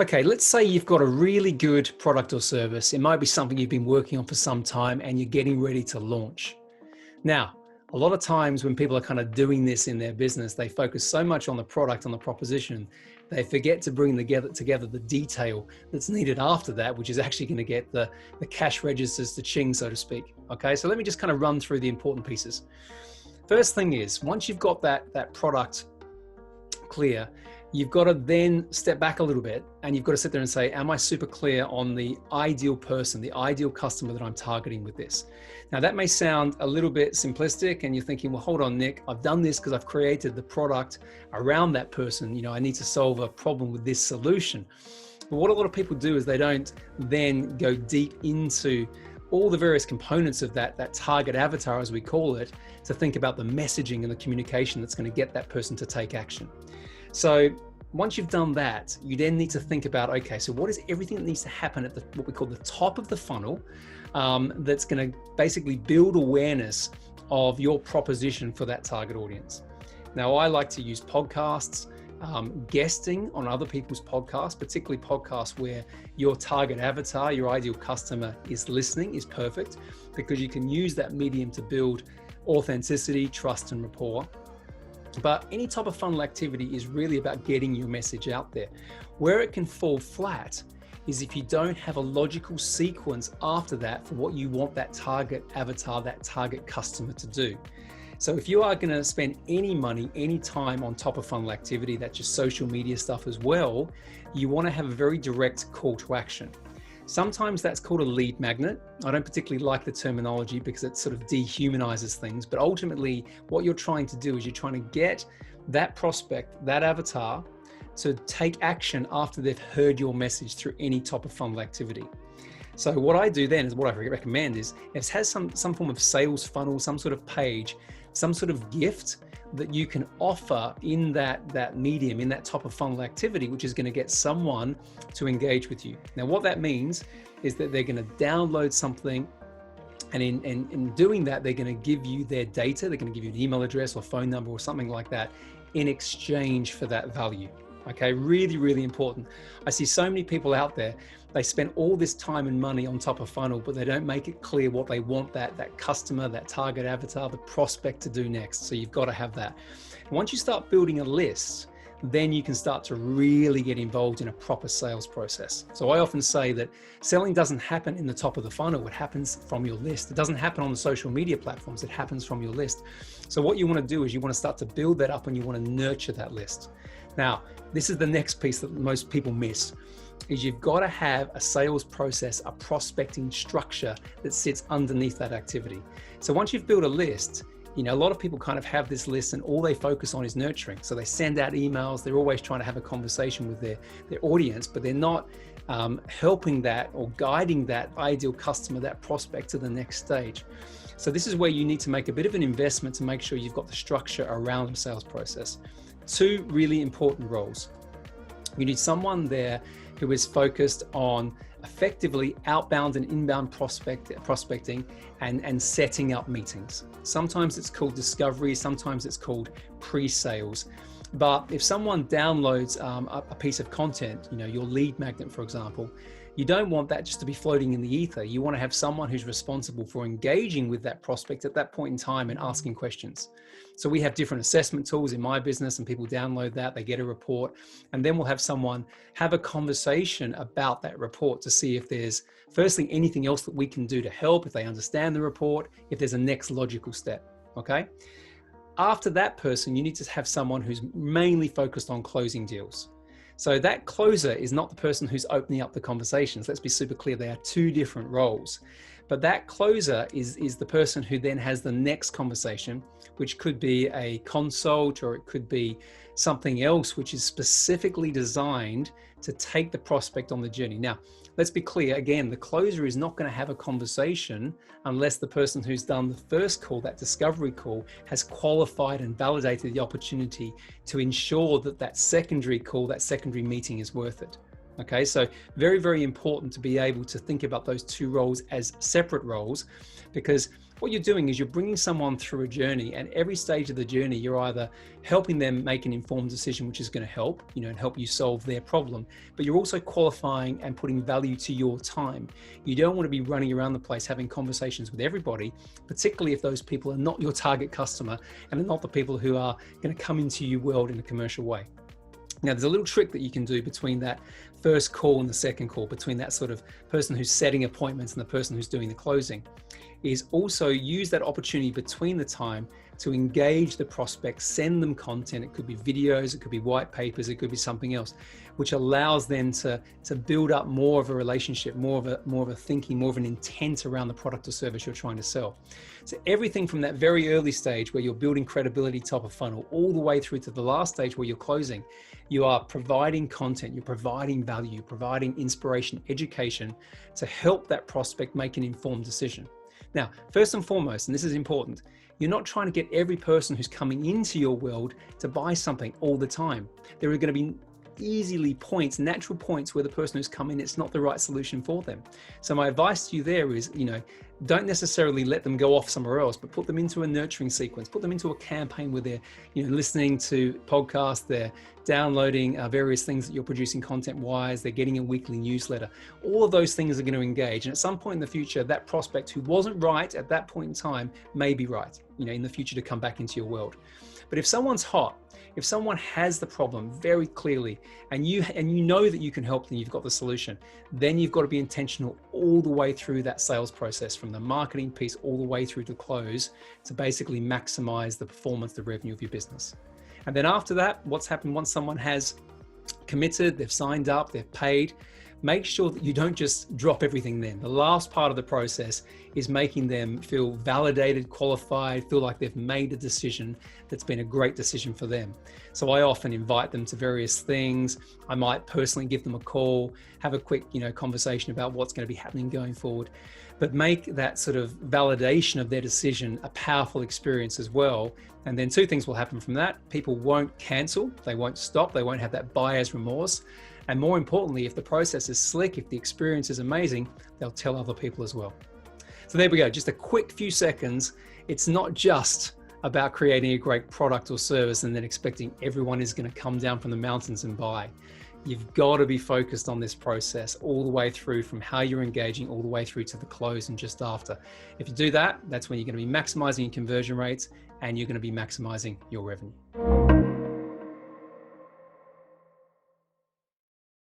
Okay, let's say you've got a really good product or service. It might be something you've been working on for some time and you're getting ready to launch. Now, a lot of times when people are kind of doing this in their business, they focus so much on the product, on the proposition, they forget to bring together the detail that's needed after that, which is actually going to get the cash registers to ching, so to speak. Okay, so let me just kind of run through the important pieces. First thing is, once you've got that product clear, you've got to then step back a little bit and you've got to sit there and say, am I super clear on the ideal person, the ideal customer that I'm targeting with this? Now that may sound a little bit simplistic and you're thinking, well, hold on, Nick, I've done this because I've created the product around that person. You know, I need to solve a problem with this solution. But what a lot of people do is they don't then go deep into all the various components of that target avatar, as we call it, to think about the messaging and the communication that's going to get that person to take action. So once you've done that, you then need to think about, okay, so what is everything that needs to happen at what we call the top of the funnel, that's going to basically build awareness of your proposition for that target audience. Now, I like to use podcasts, guesting on other people's podcasts, particularly podcasts where your target avatar, your ideal customer is listening, is perfect, because you can use that medium to build authenticity, trust, and rapport. But any type of funnel activity is really about getting your message out there. Where it can fall flat is if you don't have a logical sequence after that for what you want that target avatar, that target customer to do. So if you are going to spend any money, any time on top of funnel activity, that's just social media stuff as well, you want to have a very direct call to action. Sometimes that's called a lead magnet. I don't particularly like the terminology because it sort of dehumanizes things, but ultimately what you're trying to do is you're trying to get that prospect, that avatar, to take action after they've heard your message through any type of funnel activity. So what I do then is what I recommend is it has some form of sales funnel, some sort of page, some sort of gift that you can offer in that medium, in that top of funnel activity, which is going to get someone to engage with you. Now, what that means is that they're going to download something, and in doing that, they're going to give you their data. They're going to give you an email address or phone number or something like that in exchange for that value. Okay, really, really important. I see so many people out there, they spend all this time and money on top of funnel, but they don't make it clear what they want that customer, that target avatar, the prospect to do next. So you've got to have that. And once you start building a list, then you can start to really get involved in a proper sales process. So I often say that selling doesn't happen in the top of the funnel. It happens from your list. It doesn't happen on the social media platforms. It happens from your list. So what you want to do is you want to start to build that up and you want to nurture that list. Now, this is the next piece that most people miss, is you've got to have a sales process, a prospecting structure that sits underneath that activity. So once you've built a list, you know, a lot of people kind of have this list and all they focus on is nurturing. So they send out emails, they're always trying to have a conversation with their audience, but they're not helping that or guiding that ideal customer, that prospect to the next stage. So this is where you need to make a bit of an investment to make sure you've got the structure around the sales process. Two really important roles. You need someone there who is focused on effectively outbound and inbound prospecting and setting up meetings. Sometimes it's called discovery, sometimes it's called pre-sales. But if someone downloads a piece of content, you know, your lead magnet, for example, you don't want that just to be floating in the ether. You want to have someone who's responsible for engaging with that prospect at that point in time and asking questions. So we have different assessment tools in my business and people download that, they get a report, and then we'll have someone have a conversation about that report to see if there's, firstly, anything else that we can do to help, if they understand the report, if there's a next logical step, okay? After that person, you need to have someone who's mainly focused on closing deals. So that closer is not the person who's opening up the conversations. Let's be super clear, they are two different roles. But that closer is the person who then has the next conversation, which could be a consult or it could be something else which is specifically designed to take the prospect on the journey. Now, let's be clear, again, the closer is not going to have a conversation unless the person who's done the first call, that discovery call, has qualified and validated the opportunity to ensure that that secondary call, that secondary meeting is worth it. Okay, so very, very important to be able to think about those two roles as separate roles, because what you're doing is you're bringing someone through a journey, and every stage of the journey, you're either helping them make an informed decision, which is going to help, and help you solve their problem, but you're also qualifying and putting value to your time. You don't want to be running around the place having conversations with everybody, particularly if those people are not your target customer and are not the people who are going to come into your world in a commercial way. Now, there's a little trick that you can do between that first call and the second call, between that sort of person who's setting appointments and the person who's doing the closing, is also use that opportunity between the time to engage the prospect, send them content. It could be videos, it could be white papers, it could be something else, which allows them to build up more of a relationship, more of a thinking, more of an intent around the product or service you're trying to sell. So everything from that very early stage where you're building credibility top of funnel, all the way through to the last stage where you're closing, you are providing content, you're providing value, you're providing inspiration, education to help that prospect make an informed decision. Now, first and foremost, and this is important, you're not trying to get every person who's coming into your world to buy something all the time. There are going to be easily points, natural points where the person who's come in, it's not the right solution for them. So my advice to you there is, don't necessarily let them go off somewhere else, but put them into a nurturing sequence, put them into a campaign where they're, listening to podcasts, they're downloading various things that you're producing content-wise, they're getting a weekly newsletter. All of those things are going to engage. And at some point in the future, that prospect who wasn't right at that point in time may be right, in the future to come back into your world. But if someone's hot, if someone has the problem very clearly, and you know that you can help them, you've got the solution, then you've got to be intentional all the way through that sales process, from the marketing piece all the way through to close, to basically maximize the performance, the revenue of your business. And then after that, what's happened once someone has committed, they've signed up, they've paid, make sure that you don't just drop everything then. The last part of the process is making them feel validated, qualified, feel like they've made a decision that's been a great decision for them. So I often invite them to various things. I might personally give them a call, have a quick, conversation about what's going to be happening going forward, but make that sort of validation of their decision a powerful experience as well. And then two things will happen from that. People won't cancel, they won't stop, they won't have that buyer's remorse. And more importantly, if the process is slick, if the experience is amazing, they'll tell other people as well. So there we go, just a quick few seconds. It's not just about creating a great product or service and then expecting everyone is going to come down from the mountains and buy. You've got to be focused on this process all the way through, from how you're engaging all the way through to the close and just after. If you do that, that's when you're going to be maximizing your conversion rates and you're going to be maximizing your revenue.